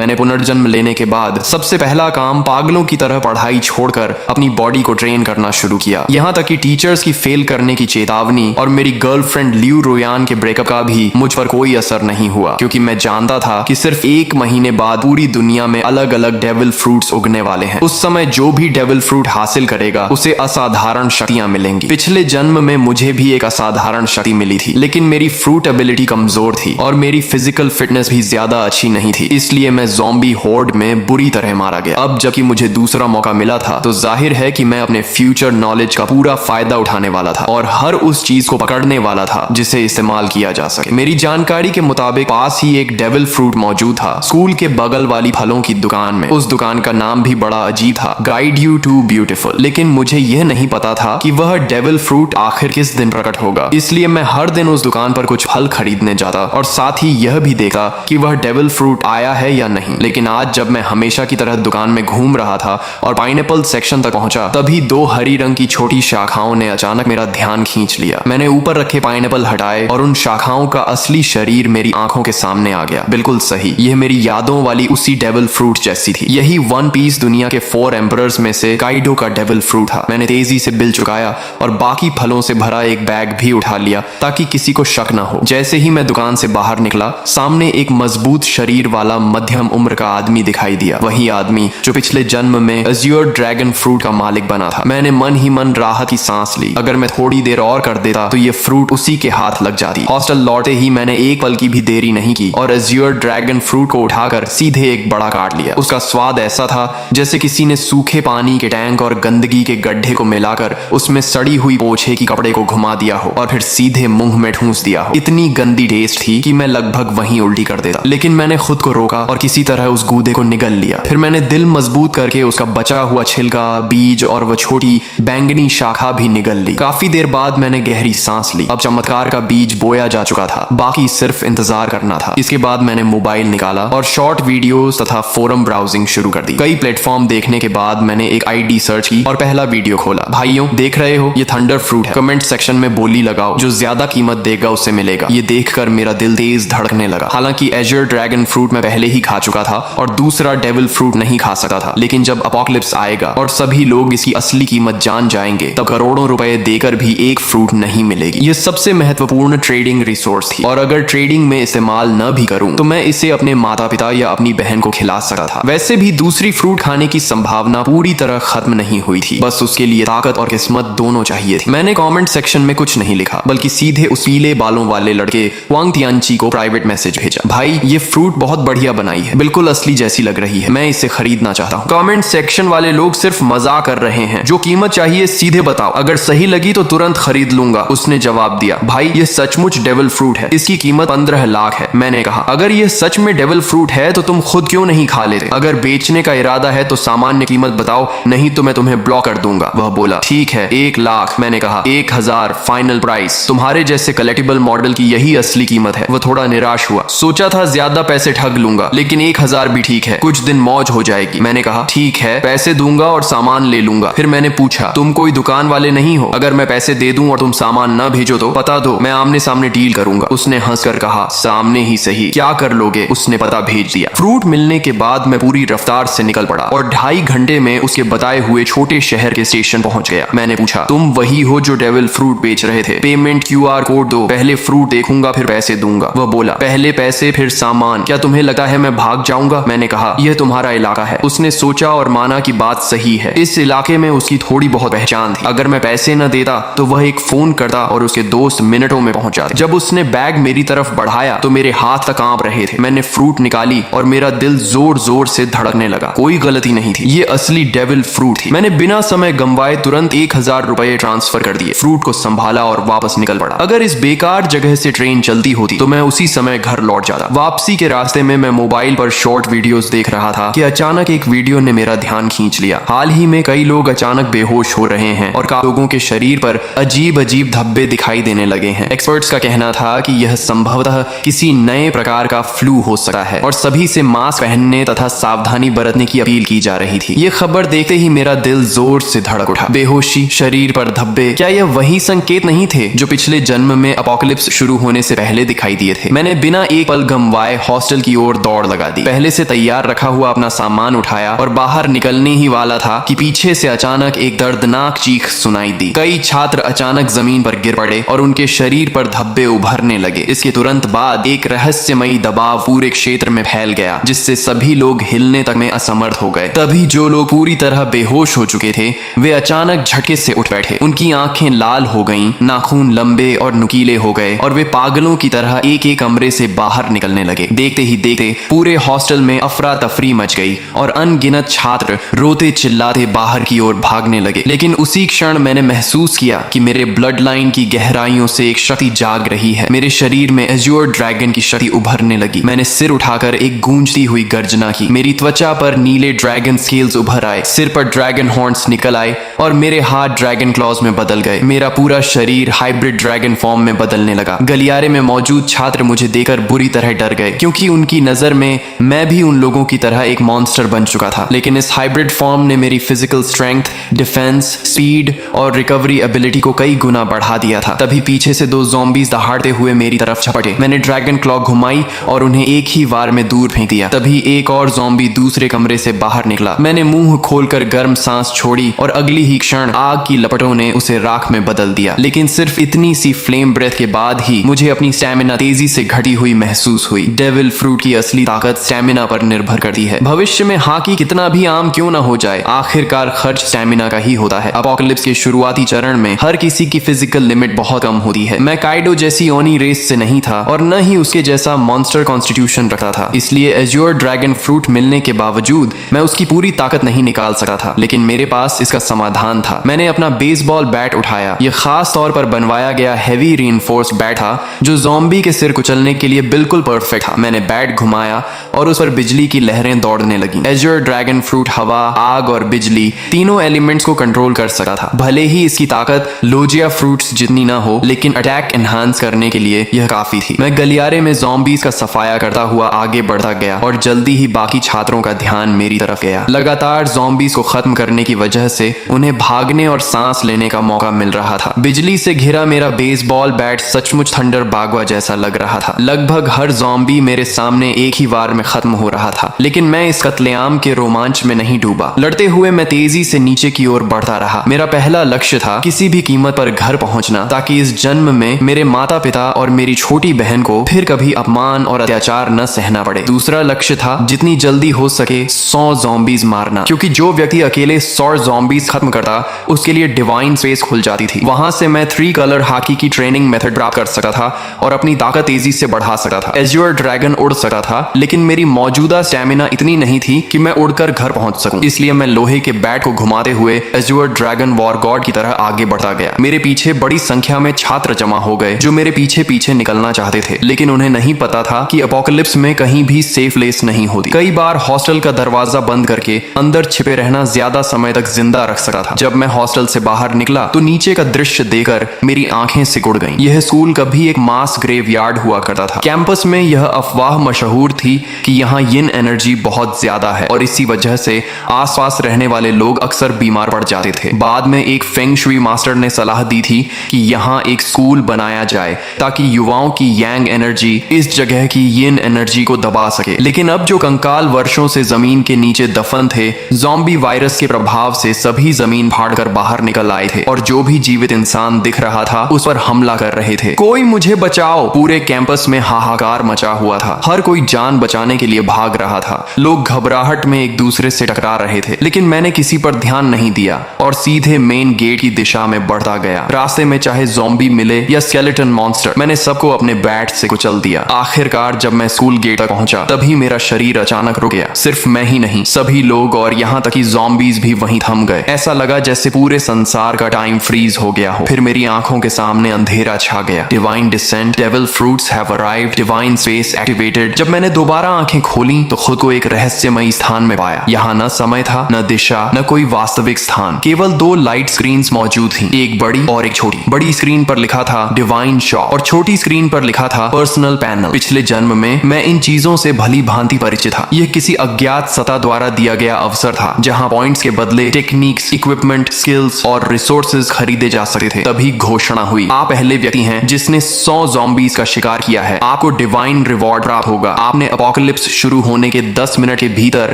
मैंने पुनर्जन्म लेने के बाद सबसे पहला काम पागलों की तरह पढ़ाई छोड़कर अपनी बॉडी को ट्रेन करना शुरू किया। यहाँ तक कि टीचर्स की फेल करने की चेतावनी और मेरी गर्लफ्रेंड लियू रोयान के ब्रेकअप का भी मुझ पर कोई असर नहीं हुआ, क्योंकि मैं जानता था कि सिर्फ 1 महीने बाद पूरी दुनिया में अलग अलग डेविल फ्रूट्स उगने वाले हैं। उस समय जो भी डेविल फ्रूट हासिल करेगा उसे असाधारण शक्तियां मिलेंगी। पिछले जन्म में मुझे भी एक असाधारण शक्ति मिली थी, लेकिन मेरी फ्रूट एबिलिटी कमजोर थी और मेरी फिजिकल फिटनेस भी ज्यादा अच्छी नहीं थी, इसलिए मैं ज़ॉम्बी होर्ड में बुरी तरह मारा गया। अब जबकि मुझे दूसरा मौका मिला था तो जाहिर है कि मैं अपने फ्यूचर नॉलेज का पूरा फायदा उठाने वाला था और हर उस चीज को पकड़ने वाला था जिसे इस्तेमाल किया जा सके। मेरी जानकारी के मुताबिक पास ही एक डेविल फ्रूट मौजूद था, स्कूल के बगल वाली फलों की दुकान में। उस दुकान का नाम भी बड़ा अजीब था, गाइड यू टू ब्यूटीफुल। लेकिन मुझे यह नहीं पता था कि वह डेविल फ्रूट आखिर किस दिन प्रकट होगा, इसलिए मैं हर दिन उस दुकान पर कुछ फल खरीदने जाता और साथ ही यह भी देखा कि वह डेविल फ्रूट आया है या नहीं। लेकिन आज जब मैं हमेशा की तरह दुकान में घूम रहा था और पाइनएप्पल सेक्शन तक पहुंचा, तभी 2 हरी रंग की छोटी शाखाओं ने अचानक मेरा ध्यान खींच लिया। मैंने ऊपर रखे पाइनएप्पल हटाए और उन शाखाओं का असली शरीर मेरी आंखों के सामने आ गया। बिल्कुल सही, यह मेरी यादों वाली उसी डेविल फ्रूट जैसी थी। यही वन पीस दुनिया के 4 एम्परर्स में से काइडो का डेविल फ्रूट था। मैंने तेजी से बिल चुकाया और बाकी फलों से भरा एक बैग भी उठा लिया ताकि किसी को शक न हो। जैसे ही मैं दुकान से बाहर निकला, सामने एक मजबूत शरीर वाला मध्यम उम्र का आदमी दिखाई दिया, वही आदमी जो पिछले जन्म में अज़्योर ड्रैगन फ्रूट का मालिक बना था। मैंने मन ही मन राहत की सांस ली। अगर मैं थोड़ी देर और कर देता तो ये फ्रूट उसी के हाथ लग जाती। हॉस्टल लौटे ही मैंने एक पल की भी देरी नहीं की और अज़्योर ड्रैगन फ्रूट को उठाकर सीधे एक बड़ा काट लिया। उसका स्वाद ऐसा था जैसे किसी ने सूखे पानी के टैंक और गंदगी के गड्ढे को मिलाकर उसमें सड़ी हुई पोछे की कपड़े को घुमा दिया हो और फिर सीधे मुंह में ठूंस दिया हो। इतनी गंदी टेस्ट थी कि मैं लगभग वहीं उल्टी कर देता, लेकिन मैंने खुद को रोका और किसी तरह उस गूदे को निगल लिया। फिर मैंने दिल मजबूत करके उसका बचा हुआ छिलका, बीज और वो छोटी बैंगनी शाखा भी निगल ली। काफी देर बाद मैंने गहरी सांस ली। अब चमत्कार का बीज बोया जा चुका था, बाकी सिर्फ इंतजार करना था। इसके बाद मैंने मोबाइल निकाला और शॉर्ट वीडियोस तथा फोरम ब्राउजिंग शुरू कर दी। कई प्लेटफॉर्म देखने के बाद मैंने एक आईडी सर्च की और पहला वीडियो खोला। भाइयों, देख रहे हो, ये थंडर फ्रूट है। कमेंट सेक्शन में बोली लगाओ, जो ज्यादा कीमत देगा उसे मिलेगा। ये देखकर मेरा दिल तेज धड़कने लगा। हालांकि एज़्योर ड्रैगन फ्रूट मैं पहले ही खा चुका था और दूसरा डेविल फ्रूट नहीं खा सकता था, लेकिन जब अपोकलिप्स आएगा और सभी लोग इसकी असली कीमत जान जाएंगे, तब करोड़ों रुपए देकर भी एक फ्रूट नहीं मिलेगी। ये सबसे महत्वपूर्ण ट्रेडिंग रिसोर्स थी और अगर ट्रेडिंग में इस्तेमाल न भी करूं तो मैं इसे अपने माता पिता या अपनी बहन को खिला सकता था। वैसे भी दूसरी फ्रूट खाने की संभावना पूरी तरह खत्म नहीं हुई थी, बस उसके लिए ताकत और किस्मत दोनों चाहिए थी। मैंने कमेंट सेक्शन में कुछ नहीं लिखा, बल्कि सीधे उस पीले बालों वाले लड़के वांग तियानची को प्राइवेट मैसेज भेजा। भाई, ये फ्रूट बहुत बढ़िया बनाई है, बिल्कुल असली जैसी लग रही है, मैं इसे खरीदना चाहता हूँ। कमेंट सेक्शन वाले लोग सिर्फ मजाक कर रहे हैं, जो कीमत चाहिए सीधे बताओ, अगर सही लगी तो तुरंत खरीद लूंगा, उसने जवाब दिया। भाई, ये सचमुच डेविल फ्रूट है, इसकी कीमत 15 लाख है। मैंने कहा, अगर ये सच में डेविल फ्रूट है तो तुम खुद क्यों नहीं खा लेते? अगर बेचने का इरादा है तो सामान्य कीमत बताओ, नहीं तो मैं तुम्हें ब्लॉक कर दूंगा। वह बोला, ठीक है, 1 लाख। मैंने कहा, 1000 फाइनल प्राइस। तुम्हारे जैसे कलेक्टिबल मॉडल की यही असली कीमत है। वह थोड़ा निराश हुआ। सोचा था ज्यादा पैसे ठग लूंगा, लेकिन 1000 भी ठीक है, कुछ दिन मौज हो जाएगी। मैंने कहा, ठीक है, पैसे दूंगा और सामान ले लूंगा। फिर मैंने पूछा, तुम कोई दुकान वाले नहीं हो? अगर मैं पैसे दे दूं और तुम सामान न भेजो तो पता दो, मैं आमने सामने डील करूंगा। उसने हंसकर कहा, सामने ही सही, क्या कर लोगे? उसने पता भेज दिया। फ्रूट मिलने के बाद मैं पूरी रफ्तार से निकल पड़ा और 2.5 घंटे में उसके बताए हुए छोटे शहर के स्टेशन पहुंच गया। मैंने पूछा, तुम वही हो जो डेविल फ्रूट बेच रहे थे? पेमेंट QR कोड दो, पहले फ्रूट देखूंगा फिर पैसे दूंगा। वह बोला, पहले पैसे फिर सामान। क्या तुम्हें लगता है मैं भाग जाऊंगा? मैंने कहा, यह तुम्हारा इलाका है। उसने सोचा और माना कि बात सही है। इस इलाके में उसकी थोड़ी बहुत पहचान थी। अगर मैं पैसे न देता तो वह एक फोन करता और उसके दोस्त मिनटों में पहुंच जाते। जब उसने बैग मेरी तरफ बढ़ाया तो मेरे हाथ तक कांप रहे थे। मैंने फ्रूट निकाली और मेरा दिल जोर जोर से धड़कने लगा। कोई गलती नहीं थी, ये असली डेविल फ्रूट थी। मैंने बिना समय गंवाए तुरंत 1000 रुपए ट्रांसफर कर दिए, फ्रूट को संभाला और वापस निकल पड़ा। अगर इस बेकार जगह से ट्रेन चलती होती तो मैं उसी समय घर लौट जाता। वापसी के रास्ते में मैं मोबाइल पर शॉर्ट वीडियोस देख रहा था कि अचानक एक वीडियो ने मेरा ध्यान खींच लिया। हाल ही में कई लोग अचानक बेहोश हो रहे हैं और लोगों के शरीर पर अजीब अजीब धब्बे दिखाई देने लगे हैं। एक्सपर्ट्स का कहना था कि यह संभवतः किसी नए प्रकार का फ्लू हो सकता है और सभी से मास्क पहनने तथा सावधानी बरतने की अपील की जा रही थी। ये खबर देखते ही मेरा दिल जोर से धड़क उठा। बेहोशी, शरीर पर धब्बे, क्या यह वही संकेत नहीं थे जो पिछले जन्म में अपोकलिप्स शुरू होने से पहले दिखाई दिए थे? मैंने बिना एक पल गंवाए हॉस्टल की ओर दौड़ लगा दी। पहले से तैयार रखा हुआ अपना सामान उठाया और बाहर निकलने ही वाला था कि पीछे से अचानक एक दर्दनाक चीख सुनाई दी। कई छात्र अचानक जमीन पर गिर पड़े और उनके शरीर पर धब्बे उभरने लगे। इसके तुरंत बाद एक रहस्यमयी दबाव पूरे क्षेत्र में फैल गया, जिससे सभी लोग हिलने तक में असमर्थ हो गए। तभी जो लोग पूरी तरह बेहोश हो चुके थे वे अचानक झटके से उठ बैठे। उनकी आंखें लाल हो गईं, नाखून लंबे और नुकीले हो गए और वे पागलों की तरह एक एक कमरे से बाहर निकलने लगे। देखते ही देखते पूरे हॉस्टल में अफरा तफरी मच गई और अनगिनत छात्र रोते चिल्लाते बाहर की ओर भागने लगे। लेकिन उसी क्षण मैंने महसूस किया कि मेरे ब्लड लाइन की गहराइयों से एक शक्ति जाग रही है। मेरे शरीर में एज्योर ड्रैगन की शक्ति उभरने लगी। मैंने सिर उठाकर एक गूंजती हुई गर्जना की। मेरी त्वचा पर नीले ड्रैगन स्केल्स उभर आए, सिर पर ड्रैगन हॉर्न्स निकल आए और मेरे हाथ ड्रैगन क्लॉज में बदल गए। मेरा पूरा शरीर हाइब्रिड ड्रैगन फॉर्म में बदलने लगा। गलियारे में मौजूद छात्र मुझे देखकर बुरी तरह डर गए, क्योंकि उनकी नजर में मैं भी उन लोगों की तरह एक मॉन्स्टर बन चुका था। लेकिन इस हाइब्रिड फॉर्म ने मेरी फिजिकल स्ट्रेंथ, डिफेंस, स्पीड और रिकवरी एबिलिटी को कई गुना बढ़ा दिया था। तभी पीछे से दो ज़ॉम्बीज दहाड़ते हुए मेरी तरफ झपटे। मैंने ड्रैगन क्लॉ घुमाई और उन्हें एक ही वार में दूर फेंक दिया। तभी एक और ज़ॉम्बी दूसरे कमरे से बाहर निकला। मैंने मुंह खोलकर गर्म सांस छोड़ी और अगली ही क्षण आग की लपटों ने उसे राख में बदल दिया। लेकिन सिर्फ इतनी सी फ्लेम ब्रेथ के बाद ही मुझे अपनी स्टैमिना तेजी से घटी हुई महसूस हुई। डेविल फ्रूट की असली ताकत स्टैमिना पर निर्भर करती है। भविष्य में हाकी कितना भी आम क्यों ना हो जाए, आखिरकार खर्च स्टैमिना का ही होता है। अपोकलिप्स के शुरुआती चरण में हर किसी की फिजिकल लिमिट बहुत कम होती है। मैं काइडो जैसी ओनी रेस से नहीं था और न ही उसके जैसा मॉन्स्टर कॉन्स्टिट्यूशन रखता था, इसलिए एज्योर ड्रैगन फ्रूट मिलने के बावजूद मैं उसकी पूरी ताकत नहीं निकाल सका था। लेकिन मेरे पास इसका समाधान था। मैंने अपना बेसबॉल बैट उठाया। यह खास तौर पर बनवाया गया हैवी रीइंफोर्स्ड बैट था, जो ज़ॉम्बी के सिर कुचलने के लिए बिल्कुल परफेक्ट था। मैंने बैट घुमाया और उस पर बिजली की लहरें दौड़ने लगी। एज्योर ड्रैगन फ्रूट हवा, आग और बिजली तीनों एलिमेंट्स को कंट्रोल कर सकता था। भले ही इसकी ताकत लोजिया फ्रूट्स जितनी ना हो, लेकिन अटैक एनहांस करने के लिए यह काफी थी। मैं गलियारे में ज़ॉम्बीज का सफाया करता हुआ आगे बढ़ता गया और जल्दी ही बाकी छात्रों का ध्यान मेरी तरफ गया। लगातार ज़ॉम्बीज को खत्म करने की वजह से उन्हें भागने और सांस लेने का मौका मिल रहा था। बिजली से घिरा मेरा बेसबॉल बैट सचमुच थंडर बागवा जैसा लग रहा था। लगभग हर ज़ॉम्बी मेरे सामने एक ही वार में खत्म हो रहा था। लेकिन मैं इस कत्लेआम के रोमांच में नहीं डूबा। लड़ते हुए मैं तेजी से नीचे की ओर बढ़ता रहा। मेरा पहला लक्ष्य था किसी भी कीमत पर घर पहुंचना, ताकि इस जन्म में मेरे माता पिता और मेरी छोटी बहन को फिर कभी अपमान और अत्याचार न सहना पड़े। दूसरा लक्ष्य था जितनी जल्दी हो सके 100 ज़ॉम्बीज मारना, क्योंकि जो व्यक्ति अकेले 100 ज़ॉम्बीज खत्म करता उसके लिए डिवाइन स्पेस खुल जाती थी। वहां से मैं 3 कलर हाकी की ट्रेनिंग मेथड प्राप्त कर सकता था और अपनी ताकत तेजी से बढ़ा सकता था। एज्योर ड्रैगन उड़ सकता था, लेकिन मेरी मौजूदा स्टैमिना इतनी नहीं थी कि मैं उड़कर घर पहुंच सकूं। इसलिए मैं लोहे के बैट को घुमाते हुए एज्योर ड्रैगन वॉर गॉड की तरह आगे बढ़ता गया। मेरे पीछे बड़ी संख्या में छात्र जमा हो गए जो मेरे पीछे पीछे निकलना चाहते थे, लेकिन उन्हें नहीं पता था कि अपोकलिप्स में कहीं भी सेफ प्लेस नहीं होती। कई बार हॉस्टल का दरवाजा बंद करके अंदर छिपे रहना ज्यादा समय तक जिंदा रख सकता था। जब मैं हॉस्टल से बाहर निकला तो नीचे का दृश्य देखकर मेरी आंखें सिकुड़ गईं। यह स्कूल कभी एक मास ग्रेवयार्ड हुआ करता था। कैंपस में यह अफवाह मशहूर थी कि यहाँ यिन एनर्जी बहुत ज्यादा है और इसी वजह से आसपास रहने वाले लोग अक्सर बीमार पड़ जाते थे। बाद में एक फेंग शुई मास्टर ने सलाह दी थी कि यहाँ एक स्कूल बनाया जाए ताकि युवाओं की यांग एनर्जी इस जगह की यिन एनर्जी को दबा सके। लेकिन अब जो कंकाल वर्षों से जमीन के नीचे दफन थे, ज़ॉम्बी वायरस के प्रभाव से सभी जमीन फाड़कर बाहर निकल आए थे और जो भी जीवित इंसान दिख रहा था उस पर हमला कर रहे थे। कोई मुझे बचाओ! पूरे कैंपस में हाहाकार मचा हुआ था। हर कोई जान बचाने के लिए भाग रहा था। लोग घबराहट में एक दूसरे से टकरा रहे थे, लेकिन मैंने किसी पर ध्यान नहीं दिया और सीधे मेन गेट की दिशा में बढ़ता गया। रास्ते में चाहे ज़ॉम्बी मिले या स्केलेटन मॉन्स्टर, मैंने सबको अपने बैट से कुचल दिया। आखिरकार जब मैं स्कूल गेट तक पहुंचा तभी मेरा शरीर अचानक रुक गया। सिर्फ मैं ही नहीं, सभी लोग और यहाँ तक कि ज़ॉम्बीज भी वहीं थम गए। ऐसा लगा जैसे पूरे संसार का टाइम फ्रीज हो गया हो। फिर मेरी आंखों के सामने अंधेरा छा गया। Divine descent, devil fruits have arrived, divine space activated. जब मैंने दोबारा आंखें खोली तो खुद को एक रहस्यमयी स्थान में पाया। यहाँ न समय था, न दिशा, न कोई वास्तविक स्थान। केवल 2 लाइट स्क्रीन्स मौजूद थी, एक बड़ी और एक छोटी। बड़ी स्क्रीन पर लिखा था डिवाइन शॉप और छोटी स्क्रीन पर लिखा था पर्सनल पैनल। पिछले जन्म में मैं इन चीजों से भली भांति परिचित था। यह किसी अज्ञात सत्ता द्वारा दिया गया अवसर था जहां पॉइंट्स के बदले टेक्निक्स, इक्विपमेंट, स्किल्स और रिसोर्सेज खरीदे जा सकते थे। तभी घोषणा हुई, आप पहले व्यक्ति हैं जिसने 100 ज़ॉम्बीज का शिकार किया है। आपको डिवाइन रिवॉर्ड प्राप्त होगा। आपने अपोकलिप्स अपोकलिप्स शुरू होने के 10 मिनट के भीतर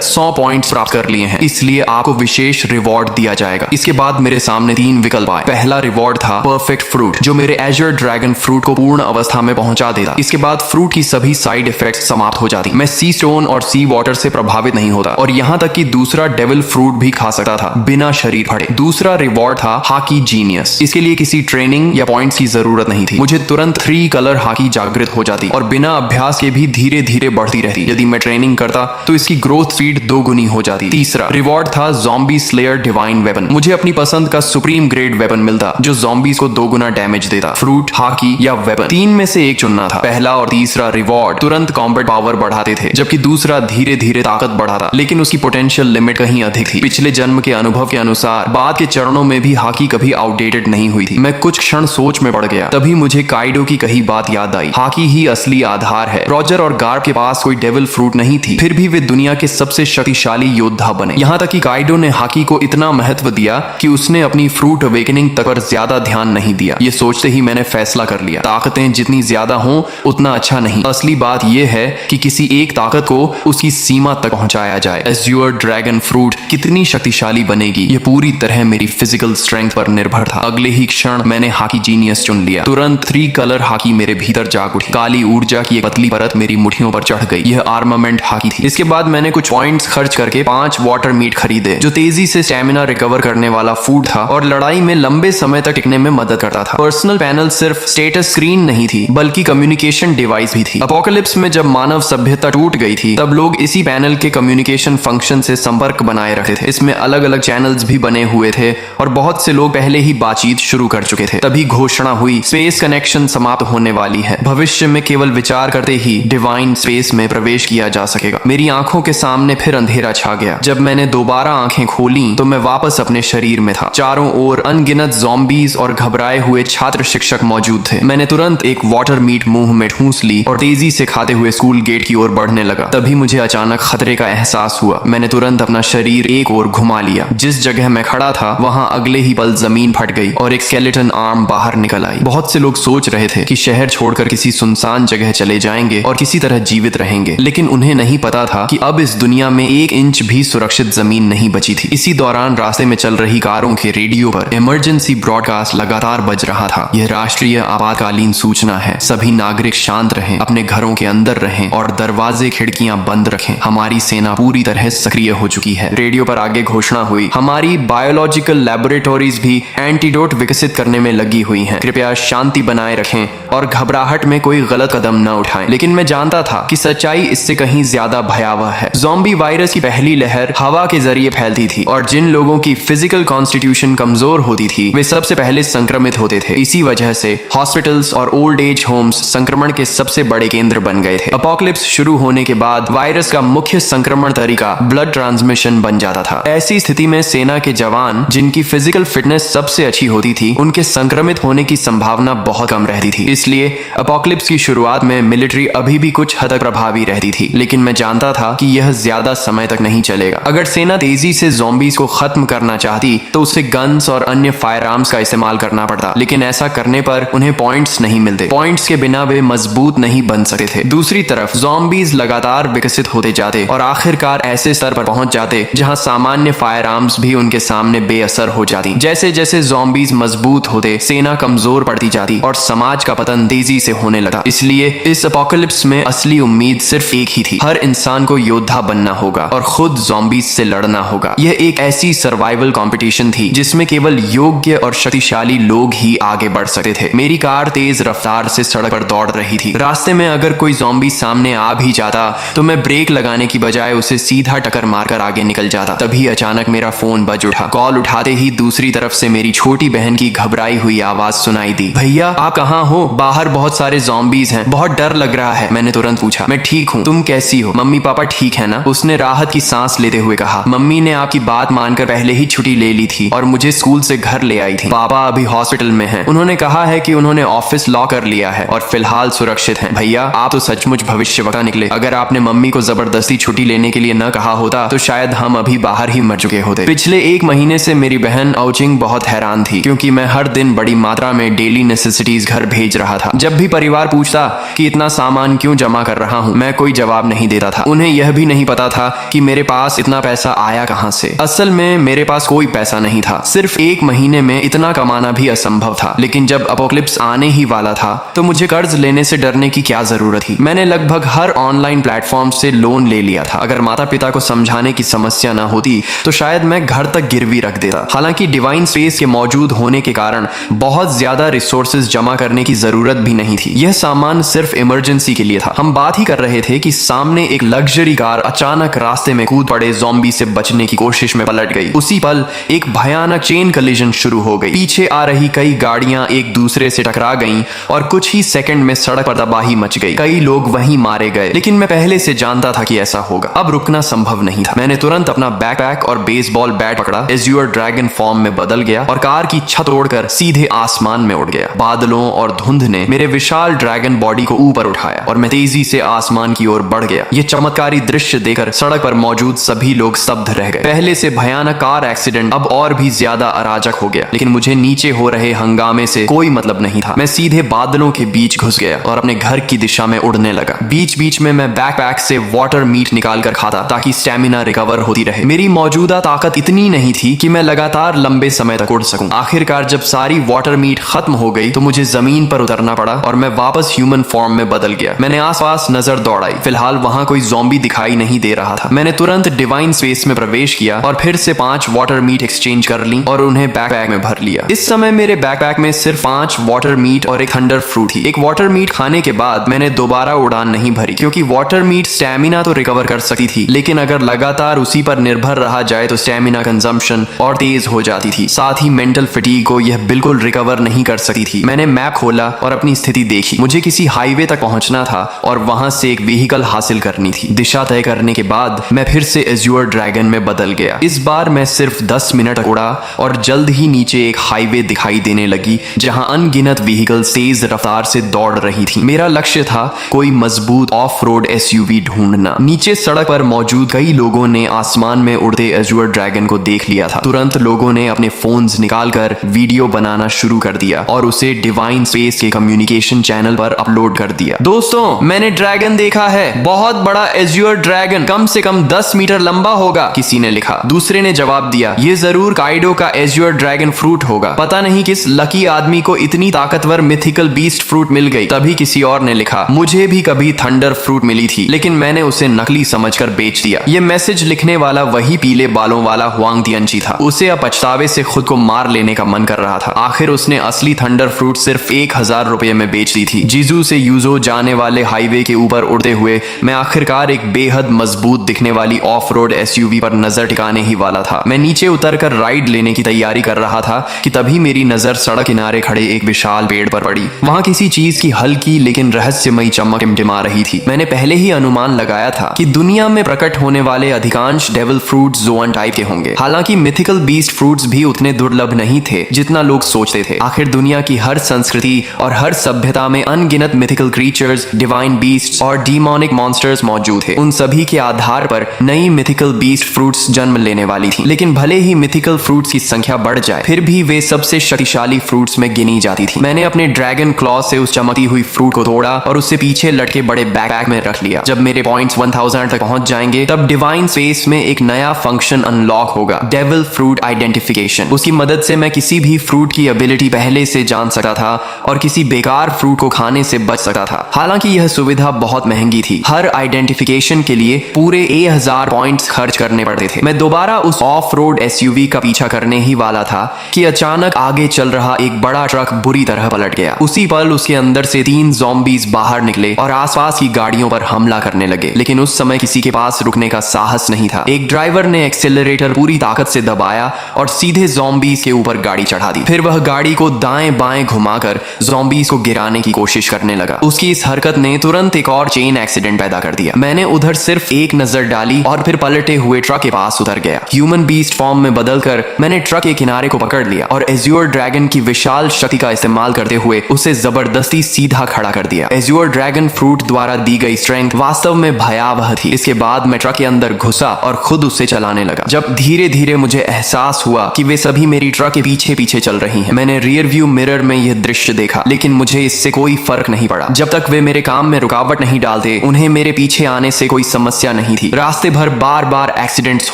100 पॉइंट्स प्राप्त कर लिए हैं, इसलिए आपको विशेष रिवॉर्ड दिया जाएगा। इसके बाद मेरे सामने 3 विकल्प आए। पहला रिवॉर्ड था परफेक्ट फ्रूट, जो मेरे एजर ड्रैगन फ्रूट को पूर्ण अवस्था में पहुंचा देता। इसके बाद फ्रूट की सभी साइड इफेक्ट्स समाप्त हो जाती। मैं सी स्टोन और सी वाटर से प्रभावित नहीं होता और यहाँ तक कि दूसरा डेविल फ्रूट भी खा सकता था बिना शरीर फटे। दूसरा रिवॉर्ड था हाकी जीनियस। इसके लिए किसी ट्रेनिंग या पॉइंट्स की जरूरत नहीं थी। मुझे तुरंत 3 कलर हाकी जागृत हो जाती और बिना अभ्यास के भी धीरे धीरे बढ़ती रहती। यदि मैं ट्रेनिंग करता तो इसकी ग्रोथ स्पीड 2 गुनी हो जाती। तीसरा रिवॉर्ड था ज़ॉम्बी स्लेयर डिवाइन वेपन। मुझे अपनी पसंद का सुप्रीम ग्रेड वेपन मिलता जो ज़ॉम्बीज को 2 गुना डैमेज देता। फ्रूट, हाकी या वेपन, 3 में से एक चुनना था। पहला और तीसरा रिवॉर्ड तुरंत कॉम्बैट पावर बढ़ाते थे, जबकि दूसरा धीरे धीरे ताकत बढ़ाता, लेकिन उसकी पोटेंशियल लिमिट कहीं अधिक थी। पिछले जन्म के अनुभव के अनुसार बाद के चरणों में भी हाकी कभी आउटडेटेड नहीं हुई थी। मैं कुछ क्षण सोच में पड़ गया। तभी मुझे काइडो की कही बात याद आई, हाकी ही असली आधार है। रॉजर और गार्ड के पास कोई डेविल फ्रूट नहीं थी, फिर भी वे दुनिया के सबसे शक्तिशाली योद्धा बने। यहाँ तक कि काइडो ने हाकी को इतना महत्व दिया कि उसने अपनी फ्रूट अवेकनिंग तक पर ज्यादा ध्यान नहीं दिया। ये सोचते ही मैंने फैसला कर लिया, ताकतें जितनी ज्यादा हों उतना अच्छा नहीं। असली बात यह है कि किसी एक ताकत को उसकी सीमा तक पहुंचाया जाए। एज्योर ड्रैगन फ्रूट कितनी शक्तिशाली बनेगी ये पूरी तरह मेरी फिजिकल स्ट्रेंथ पर निर्भर था। अगले ही क्षण मैंने हाकी जीनियस चुन लिया। तुरंत 3 कलर हाकी मेरे भीतर जाग उठी। काली ऊर्जा की एक पतली परत मेरी मुट्ठियों पर चढ़ गई। यह आर्मामेंट हाकी थी। इसके बाद मैंने कुछ पॉइंट्स खर्च करके 5 वाटर मीट खरीदे, जो तेजी से स्टेमिना रिकवर करने वाला फूड था और लड़ाई में लंबे समय तक टिकने में मदद करता था। पर्सनल पैनल सिर्फ स्टेटस स्क्रीन नहीं थी, बल्कि कम्युनिकेशन डिवाइस भी थी। अपोकलिप्स में जब मानव सभ्यता टूट गई थी, तब लोग इसी पैनल के कम्युनिकेशन फंक्शन से संपर्क बनाए रखते थे। इसमें अलग अलग चैनल्स भी बने हुए थे और बहुत से लोग पहले ही बातचीत शुरू कर चुके थे। तभी घोषणा हुई, स्पेस कनेक्शन समाप्त होने वाली है। भविष्य में केवल विचार करते ही डिवाइन स्पेस में प्रवेश किया जा सकेगा। मेरी आंखों के सामने फिर अंधेरा छा गया। जब मैंने दोबारा आंखें खोली तो मैं वापस अपने शरीर में था। चारों ओर अनगिनत ज़ॉम्बीज और घबराए हुए छात्र शिक्षक मौजूद थे। मैंने तुरंत एक वाटर मीट मुंह में ठूंस ली और तेजी से खाते हुए स्कूल गेट की ओर बढ़ने लगा। तभी मुझे अचानक खतरे का एहसास हुआ। मैंने तुरंत अपना शरीर एक ओर घुमा लिया। जिस जगह मैं खड़ा था वहां अगले ही पल जमीन फट गई और एक स्केलेटन आर्म बाहर निकल आई। बहुत से लोग सोच रहे थे कि शहर छोड़कर किसी सुनसान जगह चले जाएंगे और किसी तरह जीवित रहेंगे, लेकिन उन्हें नहीं पता था कि अब इस दुनिया में 1 इंच भी सुरक्षित जमीन नहीं बची थी। इसी दौरान रास्ते में चल रही कारों के रेडियो पर इमरजेंसी ब्रॉडकास्ट लगातार बज रहा था। यह राष्ट्रीय आपातकालीन सूचना है। सभी नागरिक शांत रहें, अपने घरों के अंदर रहें और दरवाजे खिड़कियां बंद रखें। हमारी सेना पूरी तरह सक्रिय हो चुकी है। रेडियो पर आगे घोषणा हुई, हमारी बायोलॉजिकल लैबोरेटरीज भी एंटीडोट विकसित करने में लगी हुई हैं। कृपया शांति बनाए रखें और घबराहट में कोई गलत कदम न उठाएं। लेकिन मैं जानता था कि सच्चाई इससे कहीं ज्यादा भयावह है। ज़ॉम्बी वायरस की पहली लहर हवा के जरिए फैलती थी और जिन लोगों की फिजिकल कॉन्स्टिट्यूशन कमजोर होती थी वे सबसे पहले संक्रमित होते थे। इसी वजह से हॉस्पिटल्स और ओल्ड एज होम्स संक्रमण के सबसे बड़े केंद्र बन गए थे। अपोकलिप्स शुरू होने के बाद वायरस का मुख्य संक्रमण तरीका ब्लड ट्रांसमिशन बन जाता था। ऐसी स्थिति में सेना के जवान जिनकी फिजिकल फिटनेस सबसे अच्छी होती थी उनके संक्रमित होने की संभावना बहुत कम रहती थी। इसलिए अपोकलिप्स की शुरुआत में मिलिट्री अभी भी कुछ हद तक प्रभावी रहती थी, लेकिन मैं जानता था कि यह ज्यादा समय तक नहीं चलेगा। अगर सेना तेजी से ज़ॉम्बीज को खत्म करना चाहती तो उसे गन्स और अन्य फायर आर्म्स का इस्तेमाल करना पड़ता, लेकिन ऐसा करने पर उन्हें पॉइंट्स नहीं मिलते। पॉइंट्स के बिना वे मजबूत नहीं बन सकते थे। दूसरी तरफ ज़ॉम्बीज लगातार विकसित होते जाते और आखिरकार ऐसे स्तर पर पहुंच जाते जहां सामान्य फायर आर्म्स भी उनके सामने बेअसर हो जाती। जैसे जैसे ज़ॉम्बीज मजबूत होते, सेना कमजोर पड़ती जाती और समाज का पतन तेजी से होने लगा। इसलिए इस अपोकलिप्स में असली उम्मीद सिर्फ एक ही थी, हर इंसान को योद्धा बनना होगा और खुद ज़ॉम्बीज से लड़ना होगा। यह एक ऐसी सर्वाइवल कंपटीशन थी जिसमें केवल योग्य और शक्तिशाली लोग ही आगे बढ़ सकते थे। मेरी कार तेज रफ्तार से सड़क पर दौड़ रही थी। रास्ते में अगर कोई ज़ॉम्बी सामने आ भी जाता तो मैं ब्रेक लगाने की बजाय उसे सीधा टक्कर मारकर आगे निकल जाता। तभी अचानक मेरा फोन बज उठा। कॉल उठाते ही दूसरी तरफ से मेरी छोटी बहन की घबराई हुई आवाज सुनाई दी, भैया आप कहाँ हो? बाहर बहुत सारे ज़ॉम्बीज हैं, बहुत डर लग रहा है। मैंने तुरंत पूछा, मैं ठीक हूँ, तुम कैसी हो? मम्मी पापा ठीक है ना? उसने राहत की सांस लेते हुए कहा, मम्मी ने आपकी बात मानकर पहले ही छुट्टी ले ली थी और मुझे स्कूल से घर ले आई थी। पापा अभी हॉस्पिटल में हैं। उन्होंने कहा है कि उन्होंने ऑफिस लॉक कर लिया है और फिलहाल सुरक्षित हैं। भैया आप तो सचमुच भविष्यवक्ता निकले। अगर आपने मम्मी को जबरदस्ती छुट्टी लेने के लिए न कहा होता तो शायद हम अभी बाहर ही मर चुके होते। पिछले 1 महीने से मेरी बहन औचिंग बहुत हैरान थी क्योंकि मैं हर दिन बड़ी मात्रा में डेली नेसेसिटीज घर भेज रहा था। जब भी परिवार पूछता कि इतना सामान क्यों जमा कर रहा हूँ, मैं कोई जवाब नहीं देता था। उन्हें यह भी नहीं पता था कि मेरे पास इतना पैसा आया कहां से। असल में मेरे पास कोई पैसा नहीं था, सिर्फ 1 महीने में इतना कमाना भी असंभव था। लेकिन जब अपोकलिप्स आने ही वाला था तो मुझे कर्ज लेने से डरने की क्या जरूरत थी। मैंने लगभग हर ऑनलाइन प्लेटफॉर्म से लोन ले लिया था। अगर माता पिता को समझाने की समस्या ना होती तो शायद मैं घर तक गिरवी रख देता। हालांकि डिवाइन स्पेस के मौजूद होने के कारण बहुत ज्यादा रिसोर्सेज जमा करने की जरूरत भी नहीं थी। यह सामान सिर्फ इमरजेंसी के लिए था। हम बात ही कर रहे थे कि सामने एक लग्जरी कार अचानक रास्ते में कूद पड़े ज़ॉम्बी से बचने की कोशिश में पलट गई। उसी पल एक भयानक चेन कलिजन शुरू हो गई। पीछे आ रही कई गाड़ियां एक दूसरे से टकरा गईं और कुछ ही सेकंड में सड़क पर तबाही मच गई। कई लोग वहीं मारे गए। लेकिन मैं पहले से जानता था कि ऐसा होगा। अब रुकना संभव नहीं था। मैंने तुरंत अपना बैकपैक और बेसबॉल बैट पकड़ा, एज्योर ड्रैगन फॉर्म में बदल गया और कार की छत तोड़कर सीधे आसमान में उड़ गया। बादलों और धुंध ने मेरे विशाल ड्रैगन बॉडी को ऊपर उठाया और मैं तेजी से आसमान की ओर बढ़ गया। ये चमत्कारी दृश्य देखकर सड़क पर मौजूद सभी लोग स्तब्ध रह गए। पहले से भयानक कार एक्सीडेंट अब और भी ज्यादा अराजक हो गया। लेकिन मुझे नीचे हो रहे हंगामे से कोई मतलब नहीं था। मैं सीधे बादलों के बीच घुस गया और अपने घर की दिशा में उड़ने लगा। बीच बीच में मैं बैकपैक से वाटर मीट निकाल कर खाता ताकि स्टेमिना रिकवर होती रहे। मेरी मौजूदा ताकत इतनी नहीं थी कि मैं लगातार लंबे समय तक उड़ सकूं। आखिरकार जब सारी वाटर मीट खत्म हो गई तो मुझे जमीन पर उतरना पड़ा और मैं वापस ह्यूमन फॉर्म में बदल गया। मैंने आसपास नजर दौड़ाई। फिलहाल वहां कोई ज़ॉम्बी दिखाई नहीं दे रहा था। मैंने तुरंत डिवाइन स्पेस में प्रवेश किया और फिर से 5 वाटर मीट एक्सचेंज कर ली और उन्हें बैकपैक में भर लिया। इस समय मेरे बैकपैक में सिर्फ 5 वाटर मीट और एक थंडर फ्रूट थी। एक वाटर मीट खाने के बाद मैंने दोबारा उड़ान नहीं भरी, क्योंकि वाटर मीट स्टैमिना तो रिकवर कर सकती थी, लेकिन अगर लगातार उसी पर निर्भर रहा जाए तो स्टैमिना कंजम्पशन और तेज हो जाती थी। साथ ही मेंटल फटीग को यह बिल्कुल रिकवर नहीं कर सकती थी। मैंने मैप खोला और अपनी स्थिति देखी। मुझे किसी हाईवे तक पहुंचना था और वहां से एक व्हीकल हासिल करनी थी। दिशा तय करने के बाद मैं फिर से एज्योर ड्रैगन में बदल गया। इस बार मैं सिर्फ 10 मिनट उड़ा और जल्द ही नीचे एक हाईवे दिखाई देने लगी जहां अनगिनत व्हीकल तेज रफ्तार से दौड़ रही थी। मेरा लक्ष्य था कोई मजबूत ऑफ रोड एसयूवी ढूंढना। नीचे सड़क पर मौजूद कई लोगों ने आसमान में उड़ते एज्योर ड्रैगन को देख लिया था। तुरंत लोगों ने अपने फोन्स निकालकर वीडियो बनाना शुरू कर दिया और उसे डिवाइन स्पेस के कम्युनिकेशन चैनल पर अपलोड कर दिया। दोस्तों, मैंने ड्रैगन देखा है, बहुत बड़ा एज्योर ड्रैगन, कम से कम 10 मीटर लंबा होगा, किसी ने लिखा। दूसरे ने जवाब दिया, ये जरूर काइडो का एज्योर ड्रैगन फ्रूट होगा। पता नहीं किस लकी आदमी को इतनी ताकतवर मिथिकल बीस्ट फ्रूट मिल गई। तभी किसी और ने लिखा, मुझे भी कभी थंडर फ्रूट मिली थी, लेकिन मैंने उसे नकली समझकर बेच दिया। ये मैसेज लिखने वाला वही पीले बालों वाला हुआंग तियनची था। उसे अब पछतावे से खुद को मार लेने का मन कर रहा था। आखिर उसने असली थंडर फ्रूट सिर्फ 1000 रुपए में बेच दी थी। जीजू से यूजो जाने वाले हाईवे के ऊपर उड़ते हुए मैं आखिरकार एक बेहद मजबूत दिखने वाली ऑफ रोड एसयूवी पर नजर टिकाने ही वाला था। मैं नीचे उतरकर राइड लेने की तैयारी कर रहा था कि तभी मेरी नजर सड़क किनारे खड़े एक विशाल पेड़ पर पड़ी। वहां किसी चीज की हल्की लेकिन रहस्यमयी चमक टिमटिमा रही थी। मैंने पहले ही अनुमान लगाया था कि दुनिया में प्रकट होने वाले अधिकांश डेविल फ्रूट जोन टाइप के होंगे। हालांकि मिथिकल बीस्ट फ्रूट्स भी उतने दुर्लभ नहीं थे जितना लोग सोचते थे। आखिर दुनिया की हर संस्कृति और हर सभ्यता में अनगिनत मिथिकल क्रीचर्स, डिवाइन बीस्ट्स और डीमोनिक मॉन्स्टर्स मौजूद थे। उन सभी के आधार पर नई मिथिकल बीस्ट फ्रूट्स जन्म लेने वाली थी। लेकिन भले ही मिथिकल फ्रूट्स की संख्या बढ़ जाए, फिर भी वे सबसे शक्तिशाली फ्रूट्स में गिनी जाती थी। मैंने अपने ड्रैगन क्लॉ से उस चमकती हुई फ्रूट को तोड़ा और उससे पीछे लटके बड़े बैकपैक में रख लिया। जब मेरे पॉइंट्स 1000 तक पहुंच जाएंगे तब डिवाइन स्पेस में एक नया फंक्शन अनलॉक होगा, डेविल फ्रूट आइडेंटिफिकेशन। उसकी मदद से मैं किसी भी फ्रूट की एबिलिटी पहले से जान सकता था और किसी बेकार फ्रूट को खाने से बच सकता था। हालांकि यह सुविधा बहुत महंगी थी। हर आइडेंटिफिकेशन के लिए पूरे 1000 पॉइंट्स खर्च करने पड़ते थे। मैं दोबारा उस ऑफ रोड एसयूवी का पीछा करने ही वाला था कि अचानक आगे चल रहा एक बड़ा ट्रक बुरी तरह पलट गया। उसी पल उसके अंदर से 3 ज़ॉम्बीज बाहर निकले और आसपास की गाड़ियों पर हमला करने लगे। लेकिन उस समय किसी के पास रुकने का साहस नहीं था। एक ड्राइवर ने एक्सेलरेटर पूरी ताकत से दबाया और सीधे ज़ॉम्बीज के ऊपर गाड़ी चढ़ा दी। फिर वह गाड़ी को दाएं बाएं घुमाकर ज़ॉम्बीज को गिराने की कोशिश करने लगा। उसकी इस हरकत ने तुरंत एक और चेन एक्सीडेंट पैदा कर दिया। मैंने उधर सिर्फ एक नजर डाली और फिर पलटे हुए ट्रक के पास उतर गया। ह्यूमन बीस्ट फॉर्म में बदलकर मैंने ट्रक के किनारे को पकड़ लिया और एज्योर ड्रैगन की विशाल शक्ति का इस्तेमाल करते हुए उसे जबरदस्ती सीधा खड़ा कर दिया। एज्योर ड्रैगन फ्रूट द्वारा दी गई स्ट्रेंथ वास्तव में भयावह थी। इसके बाद मैं ट्रक के अंदर घुसा और खुद उसे चलाने लगा। जब धीरे धीरे मुझे एहसास हुआ कि वे सभी मेरी ट्रक के पीछे पीछे चल रही हैं। मैंने रियर व्यू मिरर में यह दृश्य देखा, लेकिन मुझे इससे कोई फर्क नहीं पड़ा जब तक वे मेरे काम में रुकावट नहीं डालते थे उन्हें मेरे पीछे आने से कोई समस्या नहीं थी। रास्ते भर बार बार एक्सीडेंट्स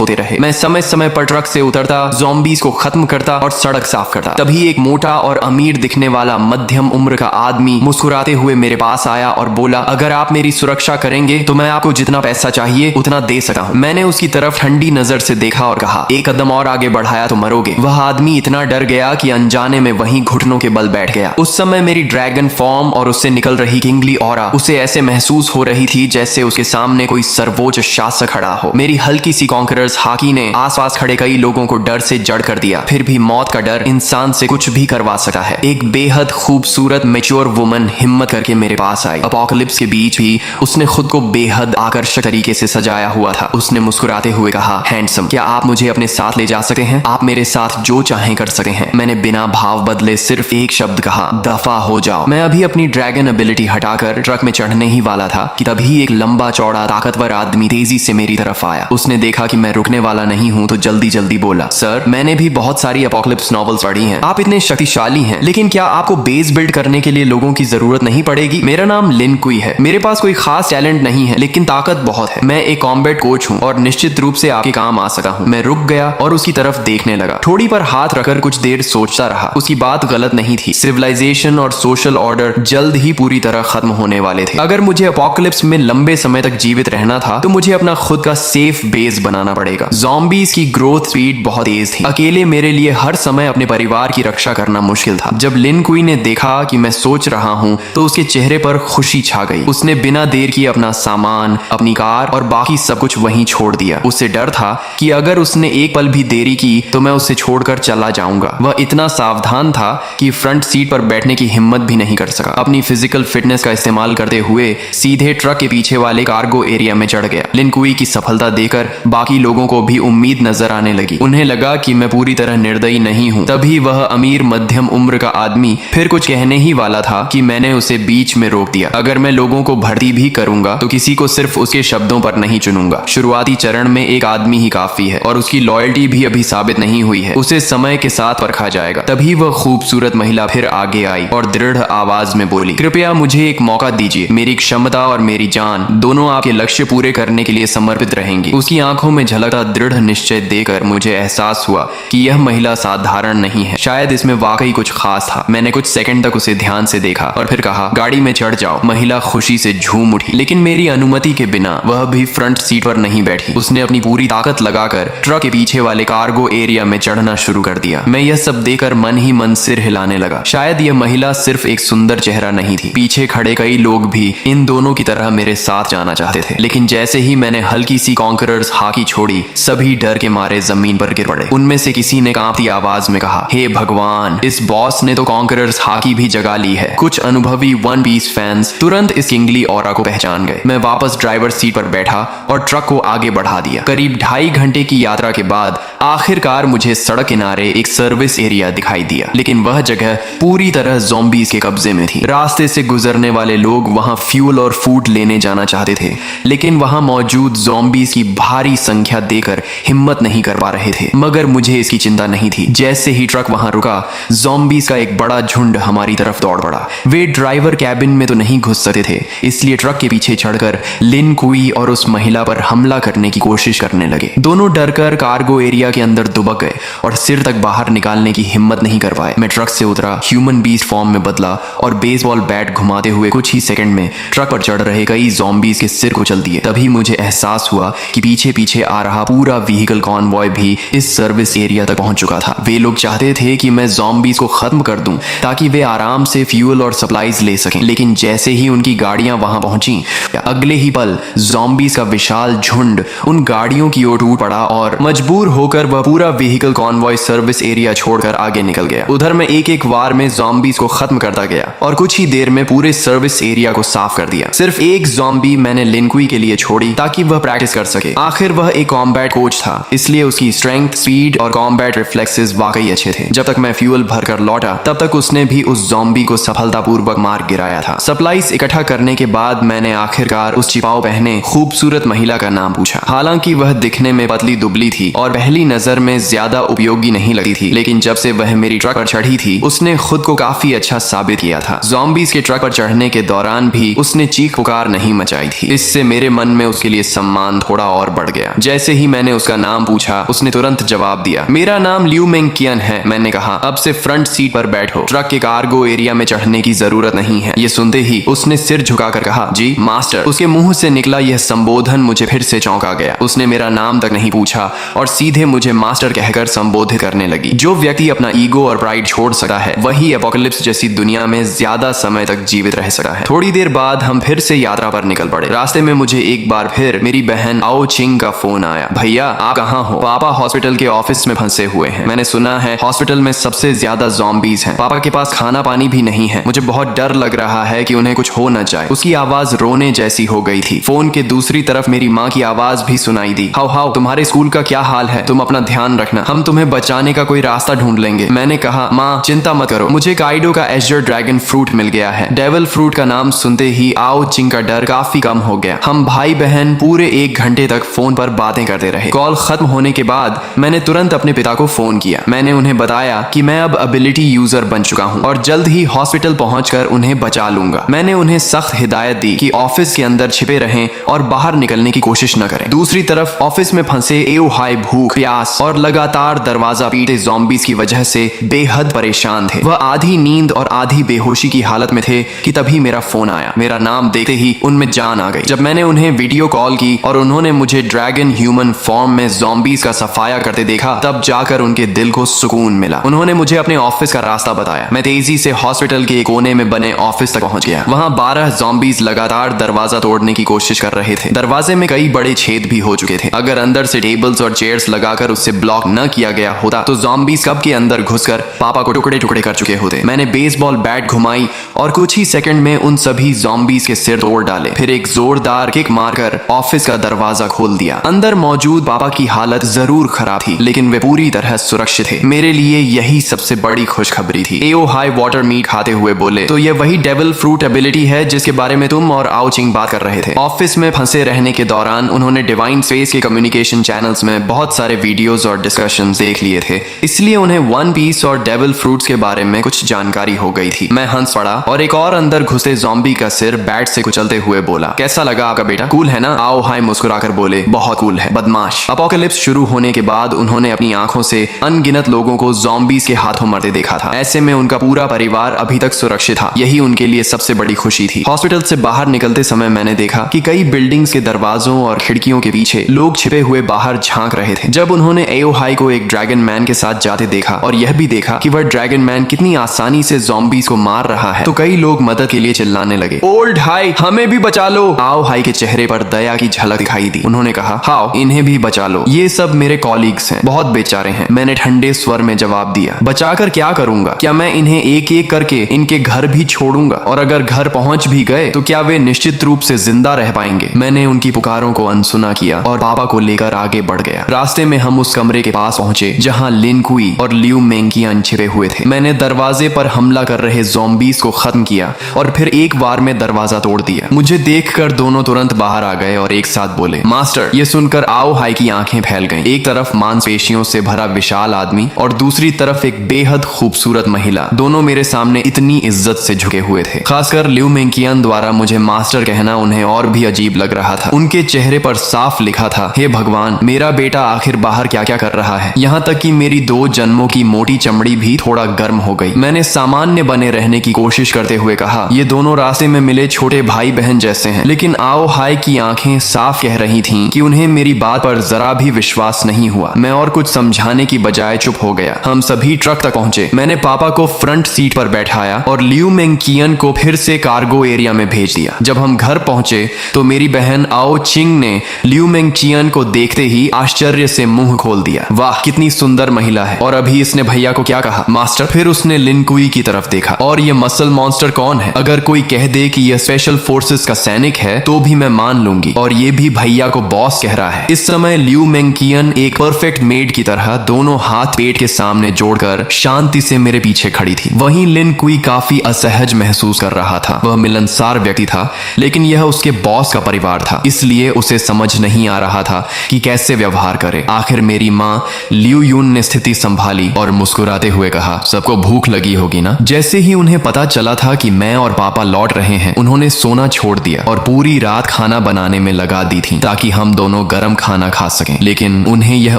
होते रहे। मैं समय समय पर ट्रक से उतरता, ज़ॉम्बीज को खत्म करता और सड़क साफ करता। तभी एक मोटा और अमीर दिखने वाला मध्यम उम्र का आदमी मुस्कुराते हुए मेरे पास आया और बोला, अगर आप मेरी सुरक्षा करेंगे तो मैं आपको जितना पैसा चाहिए उतना दे सकता हूँ। मैंने उसकी तरफ ठंडी नजर से देखा और कहा, एक कदम और आगे बढ़ाया तो मरोगे। वह आदमी इतना डर गया कि अनजाने में वहीं घुटनों के बल बैठ गया। उस समय मेरी ड्रैगन फॉर्म और उससे निकल रही किंगली ऑरा उसे ऐसे महसूस हो रही थी जैसे उसके सामने कोई सर्वोच्च शासक खड़ा हो। मेरी हल्की सी कॉन्करर्स हाकी ने आसपास खड़े कई लोगों को डर से जड़ कर दिया। फिर भी मौत का डर इंसान से कुछ भी करवा सकता है। एक बेहद खूबसूरत मैच्योर वुमन हिम्मत करके मेरे पास आई। अपोकलिप्स के बीच भी उसने खुद को बेहद आकर्षक तरीके से सजाया हुआ था। उसने मुस्कुराते हुए कहा, हैंडसम, क्या आप मुझे अपने साथ ले जा सकते हैं? आप मेरे साथ जो चाहें कर सकते हैं। मैंने बिना भाव बदले सिर्फ एक शब्द कहा, दफा हो जाओ। मैं अभी अपनी ड्रैगन एबिलिटी हटाकर ट्रक में चढ़ने ही वाला था कि तभी एक लंबा चौड़ा ताकतवर आदमी तेजी से मेरी तरफ आया। उसने देखा कि मैं रुकने वाला नहीं हूं तो जल्दी जल्दी बोला, सर, मैंने भी बहुत सारी अपोकलिप्स नॉवेल्स पढ़ी हैं। आप इतने शक्तिशाली हैं, लेकिन क्या आपको बेस बिल्ड करने के लिए लोगों की जरूरत नहीं पड़ेगी? मेरा नाम लिन कुई है। मेरे पास कोई खास टैलेंट नहीं है, लेकिन ताकत बहुत है। मैं एक कॉम्बैट कोच हूँ और निश्चित रूप से आपके काम आ सका हूँ। मैं रुक गया और उसकी तरफ देखने लगा। थोड़ी पर हाथ रखकर कुछ देर सोचता रहा। उसकी बात गलत नहीं थी। सिविलाइजेशन और सोशल ऑर्डर जल्द ही पूरी तरह खत्म होने वाले थे। अगर मुझे अपोकलिप्स में लंबे समय तक जीवित रहना था तो मुझे अपना खुद का सेफ बेस बनाना पड़ेगा। ज़ॉम्बीज की ग्रोथ स्पीड बहुत तेज थी। अकेले मेरे लिए हर समय अपने परिवार की रक्षा करना मुश्किल था। जब लिन कुई ने देखा कि मैं सोच रहा हूँ तो उसके चेहरे पर खुशी छा गई। उसने बिना देर किए अपना सामान, अपनी कार और बाकी सब कुछ वहीं छोड़ दिया। उसे डर था कि अगर उसने एक पल भी देरी की तो मैं उसे छोड़कर चला जाऊंगा। वह इतना सावधान था कि फ्रंट सीट पर बैठने की हिम्मत भी नहीं कर सका। अपनी फिजिकल फिटनेस का इस्तेमाल करते हुए सीधे ट्रक के पीछे वाले कार्गो एरिया में चढ़ गया। लिन कुई की सफलता देखकर बाकी लोगों को भी उम्मीद नजर आने लगी। उन्हें लगा कि मैं पूरी तरह निर्दयी नहीं हूँ। तभी वह अमीर मध्यम उम्र का आदमी फिर कुछ कहने ही वाला था कि मैंने उसे बीच में रोक दिया। अगर मैं लोगों को भर्ती भी करूंगा तो किसी को सिर्फ उसके शब्दों पर नहीं चुनूंगा। शुरुआती चरण में एक आदमी ही काफी है और उसकी लॉयल्टी भी अभी साबित नहीं हुई है। उसे समय के साथ परखा जाएगा। तभी वह खूबसूरत महिला फिर आगे आई और दृढ़ आवाज में बोली, कृपया मुझे एक मौका दीजिए। मेरी क्षमता और मेरी जान दोनों आपके लक्ष्य पूरे करने के लिए समर्पित रहेंगी। उसकी आंखों में झलकता दृढ़ निश्चय देकर मुझे एहसास हुआ कि यह महिला साधारण नहीं है। शायद इसमें वाकई कुछ खास था। मैंने कुछ सेकंड तक उसे ध्यान से देखा और फिर कहा, गाड़ी में चढ़ जाओ। महिला खुशी से झूम उठी, लेकिन मेरी अनुमति के बिना वह भी फ्रंट सीट पर नहीं बैठी। उसने अपनी पूरी ताकत लगाकर ट्रक के पीछे वाले कार्गो एरिया में चढ़ना शुरू कर दिया। मैं यह सब देखकर मन ही मन सिर हिलाने लगा। शायद यह महिला सिर्फ एक सुंदर चेहरा नहीं थी। पीछे खड़े कई लोग भी इन दोनों की तरह मेरे साथ जाना चाहते थे। लेकिन जैसे ही मैंने हल्की सी कॉन्करर्स हाकी छोड़ी, सभी डर के मारे जमीन पर गिर पड़े। उनमें से किसी ने कांपती आवाज में कहा, हे भगवान, इस बॉस ने तो कॉन्करर्स हाकी भी जगा ली है। कुछ अनुभवी वन पीस फैंस तुरंत इस किंगली ऑरा को पहचान गए। मैं वापस ड्राइवर सीट पर बैठा और ट्रक को आगे बढ़ा दिया। करीब 2.5 घंटे की यात्रा के बाद आखिरकार मुझे सड़क किनारे एक सर्विस एरिया दिखाई दिया। लेकिन वह जगह पूरी तरह ज़ॉम्बीज के कब्जे में थी। रास्ते से गुजरने वाले लोग वहां फ्यूल और फूड लेने जाना चाहते थे, लेकिन वहां मौजूद ज़ॉम्बीज की भारी संख्या देखकर हिम्मत नहीं कर पा रहे थे। मगर मुझे इसकी चिंता नहीं थी। जैसे ही ट्रक वहां रुका, ज़ॉम्बीज का एक बड़ा झुंड हमारी तरफ दौड़ पड़ा। वे ड्राइवर कैबिन में तो नहीं घुस सकते थे, इसलिए ट्रक के पीछे चढ़कर लिन कुई और उस महिला पर हमला करने की कोशिश करने लगे। दोनों डरकर कार्गो एरिया के अंदर दुबक गए और सिर तक बाहर निकालने की हिम्मत नहीं कर पाए। मैं ट्रक से उतरा, ह्यूमन बीस्ट फॉर्म में बदला और बेसबॉल बैट घुमाते हुए कुछ ही सेकंड में ट्रक पर चढ़ रहे कई ज़ॉम्बीज के सिर कुचल दिए। तभी मुझे एहसास हुआ कि पीछे पीछे आ रहा पूरा व्हीकल कॉन्वॉय भी इस सर्विस एरिया तक पहुंच चुका था। वे लोग चाहते थे कि मैं ज़ॉम्बीज को खत्म कर दूं ताकि वे आराम से फ्यूल और सप्लाईज ले सकें। लेकिन जैसे ही उनकी गाड़ियां वहां पहुंची, अगले ही पल ज़ॉम्बीज का विशाल झुंड उन गाड़ियों की ओर टूट पड़ा और मजबूर होकर वह पूरा व्हीकल कॉन्वॉय सर्विस एरिया छोड़कर आगे निकल गया। उधर मैं एक एक वार में ज़ॉम्बीज को खत्म करता गया और कुछ ही देर में पूरे सर्विस एरिया को साफ कर दिया। सिर्फ एक ज़ॉम्बी मैंने लिन कुई के लिए छोड़ी ताकि वह प्रैक्टिस कर सके। आखिर वह एक कॉम्बैट कोच था, इसलिए उसकी स्ट्रेंथ, स्पीड और कॉम्बैट रिफ्लेक्सेस वाकई अच्छे थे। जब तक मैं फ्यूल भरकर लौटा, तब तक उसने भी उस ज़ॉम्बी को सफलतापूर्वक मार गिराया था। सप्लाईज इकट्ठा करने के बाद मैंने आखिरकार उस छिपाव पहने खूबसूरत महिला का नाम पूछा। हालांकि वह दिखने में पतली दुबली थी और पहली नजर में ज्यादा उपयोगी नहीं लगी थी, लेकिन जब से वह मेरी ट्रक पर चढ़ी थी, उसने खुद को काफी अच्छा साबित किया था। ज़ॉम्बीज के ट्रक पर चढ़ने के दौरान भी उसने चीख पुकार नहीं मचाई थी। इससे मेरे मन में उसके लिए सम्मान थोड़ा और बढ़ गया। जैसे ही मैंने उसका नाम पूछा, उसने तुरंत जवाब दिया, मेरा नाम लियू मेंकियन है। मैंने कहा, अब से फ्रंट सीट पर बैठो, ट्रक के कार्गो एरिया में चढ़ने की जरूरत नहीं है। ये सुनते ही उसने सिर झुकाकर कहा, जी मास्टर। उसके मुंह से निकला यह संबोधन मुझे फिर से चौंका गया। उसने मेरा नाम तक नहीं पूछा और सीधे मुझे मास्टर कहकर संबोधित करने लगी। जो व्यक्ति अपना ईगो और प्राइड छोड़ सकता है, वही एपोकलिप्स जैसी दुनिया में ज्यादा समय तक जीवित रह सकता है। थोड़ी देर बाद हम फिर से यात्रा पर निकल पड़े। रास्ते में मुझे एक बार फिर मेरी बहन आओ चिंग का फोन आया। भैया आप कहाँ हो? पापा हॉस्पिटल के ऑफिस में फंसे हुए हैं। मैंने सुना है हॉस्पिटल में सबसे ज्यादा ज़ॉम्बीज हैं। पापा के पास खाना पानी भी नहीं है। मुझे बहुत डर लग रहा है कि उन्हें कुछ हो न जाए। उसकी आवाज रोने जैसी हो गई थी। फोन के दूसरी तरफ मेरी माँ की आवाज भी सुनाई दी। हाउ हाउ, तुम्हारे स्कूल का क्या हाल है? तुम अपना ध्यान रखना, हम तुम्हें बचाने का कोई रास्ता ढूंढ लेंगे। मैंने कहा, माँ चिंता मत करो, मुझे काइडो का एजर ड्रैगन फ्रूट मिल गया है। डेविल फ्रूट का नाम सुनते ही आओ चिंग का डर काफी कम हो गया। हम भाई बहन पूरे 1 घंटे तक फोन पर बातें करते रहे। कॉल खत्म होने के बाद मैंने तुरंत अपने पिता को फोन किया। मैंने उन्हें बताया कि मैं अब एबिलिटी यूजर बन चुका हूं और जल्द ही हॉस्पिटल पहुंचकर उन्हें बचा लूंगा। मैंने उन्हें सख्त हिदायत दी कि ऑफिस के अंदर छिपे रहें और बाहर निकलने की कोशिश न करें। दूसरी तरफ ऑफिस में फंसे एओ हाई भूख, प्यास और लगातार दरवाजा पीटे ज़ॉम्बीज की वजह से बेहद परेशान थे। वह आधी नींद और आधी बेहोशी की हालत में थे कि तभी मेरा फोन आया। मेरा नाम देखते ही उनमें जान आ गई। जब मैंने उन्हें वीडियो कॉल की और उन्होंने मुझे ड्रैगन ह्यूमन फॉर्म में ज़ॉम्बीज का सफाया करते देखा, तब जाकर उनके दिल को सुकून मिला। उन्होंने मुझे अपने ऑफिस का रास्ता बताया। मैं तेजी से हॉस्पिटल के एक कोने में बने ऑफिस तक पहुंच गया। वहां 12 ज़ॉम्बीज लगातार दरवाजा तोड़ने की कोशिश कर रहे थे। दरवाजे में कई बड़े छेद भी हो चुके थे। अगर अंदर से टेबल्स और चेयर्स लगाकर उससे ब्लॉक न किया गया होता तो ज़ॉम्बीज कब के अंदर घुसकर पापा को टुकड़े टुकड़े कर चुके होते। मैंने बेसबॉल बैट घुमाई और कुछ ही सेकंड में उन सभी ज़ॉम्बीज के सिर तोड़ डाले। फिर एक जोरदार किक मारकर ऑफिस का दरवाजा खोल दिया। अंदर मौजूद पापा की हालत जरूर खराब थी, लेकिन वे पूरी तरह सुरक्षित थे। मेरे लिए यही सबसे बड़ी खुशखबरी थी। एओ हाई वाटर मीट खाते हुए बोले, तो ये वही डेविल फ्रूट एबिलिटी है जिसके बारे में तुम और आओ चिंग बात कर रहे थे। ऑफिस में फंसे रहने के दौरान उन्होंने डिवाइन स्पेस के कम्युनिकेशन चैनल्स में बहुत सारे वीडियोस और डिस्कशंस देख लिए थे, इसलिए उन्हें वन पीस और डेविल फ्रूट्स के बारे में कुछ जानकारी हो गई थी। मैं हंस पड़ा और एक और अंदर घुसे ज़ॉम्बी का सिर बैट से कुचलते हुए बोला, कैसा लगा आपका बेटा? कूल है ना? आओ हाई मुस्कुराकर बोले, बहुत कूल है बदमाश। अपोकलिप्स शुरू होने के बाद उन्होंने अपनी आंखों से अनगिनत लोगों को ज़ॉम्बीज के हाथों मरते देखा था। ऐसे में उनका पूरा परिवार अभी तक सुरक्षित था। यही उनके लिए सबसे बड़ी खुशी थी। हॉस्पिटल से बाहर निकलते समय मैंने देखा कि कई बिल्डिंग्स के दरवाजों और खिड़कियों के पीछे लोग छिपे हुए बाहर झांक रहे थे। जब उन्होंने एओ हाई को एक ड्रैगन मैन के साथ जाते देखा और यह भी देखा कि वह ड्रैगन मैन कितनी आसानी से ज़ॉम्बीज को मार रहा है, तो कई लोग मदद के लिए चिल्लाने लगे, ओल्ड हाई हमें भी बचा लो। आओ हाई के चेहरे पर दया की झलक दिखाई दी। उन्होंने कहा, हाओ इन्हें भी बचा लो, ये सब मेरे कॉलीग्स हैं, बहुत बेचारे हैं। मैंने ठंडे स्वर में जवाब दिया, बचाकर क्या करूंगा? क्या मैं इन्हें एक एक करके इनके घर भी छोड़ूंगा? और अगर घर पहुंच भी गए तो क्या वे निश्चित रूप से जिंदा रह पाएंगे? मैंने उनकी पुकारों को अनसुना किया और पापा को लेकर आगे बढ़ गया। रास्ते में हम उस कमरे के पास पहुंचे जहां लिन कुई और लियू मेंकियन छिपे हुए थे। मैंने दरवाजे पर हमला कर रहे ज़ॉम्बीज को खत्म किया और फिर एक बार में दरवाजा तोड़ दिया। मुझे देखकर दोनों तुरंत बाहर आ गए और एक साथ बोले, मास्टर। ये सुनकर आओ हाई की आंखें फैल गईं। एक तरफ मांसपेशियों से भरा विशाल आदमी और दूसरी तरफ एक बेहद खूबसूरत महिला, दोनों मेरे सामने इतनी इज्जत से झुके हुए थे। खासकर लियू मेंकियन द्वारा मुझे मास्टर कहना उन्हें और भी अजीब लग रहा था। उनके चेहरे पर साफ लिखा था, हे भगवान, मेरा बेटा आखिर बाहर क्या क्या कर रहा है। यहाँ तक कि मेरी 2 जन्मों की मोटी चमड़ी भी थोड़ा गर्म हो गई। मैंने सामान्य बने रहने की कोशिश करते हुए कहा, ये दोनों रास्ते में मिले छोटे भाई बहन जैसे हैं। लेकिन आओ हाई की आंखें साफ कह रही थीं कि उन्हें मेरी बात पर जरा भी विश्वास नहीं हुआ। मैं और कुछ समझाने की बजाय चुप हो गया। हम सभी ट्रक तक पहुंचे। मैंने पापा को फ्रंट सीट पर बैठाया और लियू मेंकियन को फिर से कार्गो एरिया में भेज दिया। जब हम घर पहुंचे तो मेरी बहन आओ चिंग ने लियू मेंकियन को देखते ही आश्चर्य से मुंह खोल दिया। वाह कितनी सुंदर महिला है। और अभी इसने भैया को क्या कहा? मास्टर। फिर उसने लिन कुई की तरफ देखा, और ये मसल मॉन्स्टर कौन है? अगर कोई कह दे कि यह स्पेशल फोर्सेस का सैनिक है तो भी मैं मान लूंगी, और ये भी भैया को बॉस कह रहा है। इस समय लियू मेंकियन एक परफेक्ट मेड की तरह दोनों हाथ पेट के सामने जोड़कर शांति से मेरे पीछे खड़ी थी। वहीं लिन कुई काफी असहज महसूस कर रहा था। वह मिलनसार व्यक्ति था, लेकिन यह उसके बॉस का परिवार था, इसलिए उसे समझ नहीं आ रहा था कि कैसे व्यवहार करे। आखिर मेरी माँ लियू यून ने स्थिति संभाली और मुस्कुराते हुए कहा, सबको भूख लगी होगी ना? जैसे ही उन्हें पता चला था कि मैं और पापा लौट रहे हैं, उन्होंने सोना सोना छोड़ दिया और पूरी रात खाना बनाने में लगा दी थी ताकि हम दोनों गर्म खाना खा सकें। लेकिन उन्हें यह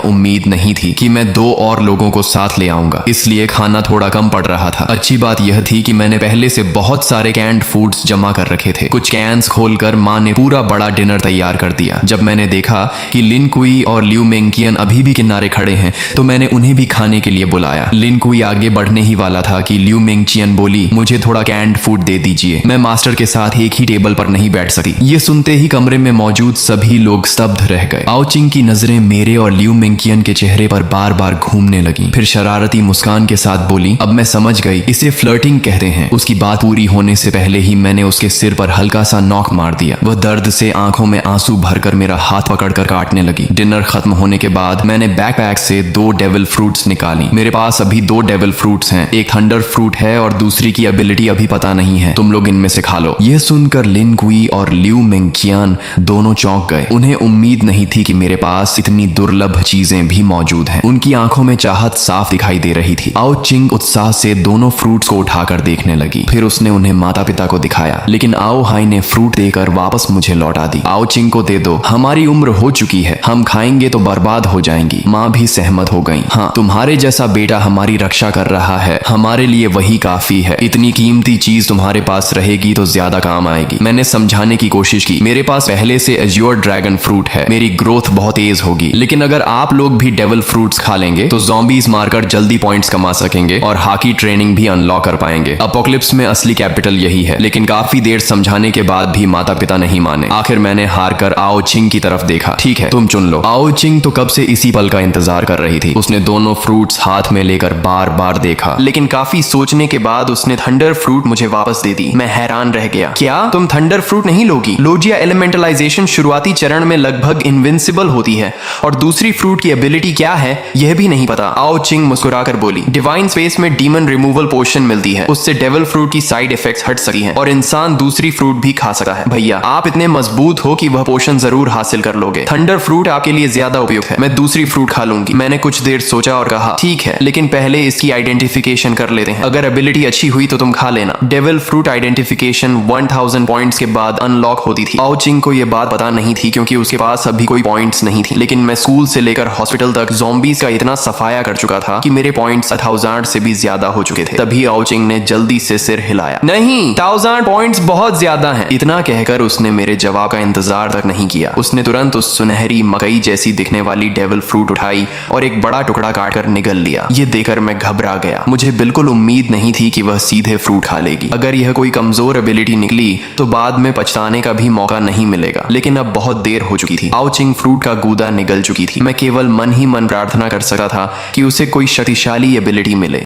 उम्मीद नहीं थी कि मैं 2 और लोगों को साथ ले आऊंगा, इसलिए खाना थोड़ा कम पड़ रहा था। अच्छी बात यह थी कि मैंने पहले से बहुत सारे कैंड फूड्स जमा कर रखे थे। कुछ कैंस खोलकर माँ ने पूरा बड़ा डिनर तैयार कर दिया। जब मैंने देखा कि लिन कुई और ल्यू मेंकियन अभी भी किनारे खड़े हैं तो मैंने उन्हें भी खाने के लिए बुलाया। लिन कुई आगे बढ़ने ही वाला था कि ल्यू मेंकियन बोली, मुझे थोड़ा कैंड फूड दे दीजिए, मैं मास्टर के साथ एक ही टेबल पर नहीं बैठ सकती। ये सुनते ही कमरे में मौजूद सभी लोग स्तब्ध रह गए। आओचिंग की नजरें मेरे और ल्यू मेंकियन के चेहरे पर बार बार घूमने लगी। फिर शरारती मुस्कान के साथ बोली, अब मैं समझ गई, इसे फ्लर्टिंग कहते हैं। उसकी बात पूरी होने से पहले ही मैंने उसके सिर पर हल्का सा नॉक मार दिया। वह दर्द से आंखों में आंसू भरकर मेरा हाथ पकड़कर काटने लगी। डिनर खत्म होने के बाद मैंने बैकपैक से 2 डेविल फ्रूट्स निकाली। मेरे पास अभी 2 डेविल फ्रूट्स हैं, एक थंडर फ्रूट है और दूसरी की एबिलिटी अभी पता नहीं है। तुम लोग इनमें से खा लो। यह सुनकर लिन कुई और ल्यू मेंकियन दोनों चौंक गए। उन्हें उम्मीद नहीं थी कि मेरे पास इतनी दुर्लभ चीजें भी मौजूद हैं। उनकी आंखों में चाहत साफ दिखाई दे रही थी। आओ चिंग उत्साह से दोनों फ्रूट्स को उठाकर देखने लगी। फिर उसने उन्हें माता पिता को दिखाया, लेकिन आओ हाई ने फ्रूट देकर वापस मुझे लौटा दी। आओ चिंग को दे दो, हमारी उम्र हो चुकी है, हम खाएंगे तो बर्बाद हो जाएंगी। माँ भी सहमत हो गई। हाँ, तुम्हारे जैसा बेटा हमारी रक्षा कर रहा है, हमारे लिए वही काफी है। इतनी कीमती चीज तुम्हारे पास रहेगी तो ज्यादा काम आएगी। मैंने समझाने की कोशिश की, मेरे पास पहले से एज्योर ड्रैगन फ्रूट है, मेरी ग्रोथ बहुत तेज होगी। लेकिन अगर आप लोग भी डेविल फ्रूट्स खा लेंगे तो ज़ॉम्बीज मारकर जल्दी पॉइंट्स कमा सकेंगे और हाकी ट्रेनिंग भी अनलॉक कर पाएंगे। अपोकलिप्स में असली कैपिटल यही है। लेकिन काफी देर समझाने के बाद भी माता पिता नहीं माने। आखिर मैंने हार कर आओ चिंग की तरफ देखा। ठीक है, तुम चुन लो। आओ चिंग तो कब से इसी पल का इंतजार कर रही थी। उसने दोनों फ्रूट्स हाथ में लेकर बार बार देखा, लेकिन काफी सोचने के बाद उसने थंडर फ्रूट मुझे वापस दे दी। मैं हैरान रह गया। क्या तुम थंडर फ्रूट नहीं लोगी? लोजिया एलिमेंटलाइजेशन शुरुआती चरण में लगभग इनविंसिबल होती है और दूसरी फ्रूट की एबिलिटी क्या है यह भी नहीं पता। आओ चिंग मुस्कुराकर बोली, डिवाइन स्पेस में डीमन रिमूवल पोशन मिलती है, उससे डेविल फ्रूट की साइड इफेक्ट्स हट सकती हैं और इंसान दूसरी फ्रूट भी खा सकता है। भैया आप इतने मजबूत हो कि वह पोशन जरूर हासिल कर लोगे। थंडर फ्रूट आपके लिए ज्यादा उपयुक्त है, मैं दूसरी फ्रूट खा लूंगी। मैंने कुछ देर सोचा और कहा, ठीक है, लेकिन पहले इसकी आइडेंटिफिकेशन कर लेते हैं। अगर एबिलिटी अच्छी हुई तो तुम खा लेना। डेविल फ्रूट आइडेंटिफिकेशन 1000 पॉइंट्स के बाद अनलॉक होती थी। आओ चिंग को यह बात पता नहीं थी क्योंकि उसके पास अभी कोई पॉइंट्स नहीं थी। लेकिन मैं स्कूल से लेकर हॉस्पिटल तक ज़ॉम्बीज का इतना सफाया कर चुका था कि मेरे पॉइंट्स 1000 से भी ज्यादा हो चुके थे। तभी आओ चिंग ने जल्दी से सिर हिलाया, नहीं, 1000 पॉइंट्स बहुत ज्यादा हैं। इतना कहकर उसने मेरे जवाब का इंतजार तक नहीं किया। उसने तुरंत उस सुनहरी मकई जैसी दिखने वाली डेविल फ्रूट उठाई और एक बड़ा टुकड़ा काटकर निगल लिया। ये देखकर मैं घबरा गया। मुझे बिल्कुल उम्मीद नहीं थी कि वह सीधे फ्रूट खा लेगी। अगर यह कोई कमजोर एबिलिटी निकली तो बाद में पछताने का भी मौका नहीं मिलेगा। लेकिन अब बहुत देर हो चुकी थी। आओ चिंग फ्रूट का गूदा निगल चुकी थी। मैं केवल मन ही मन प्रार्थना कर सकता था कि उसे कोई शक्तिशाली एबिलिटी मिले।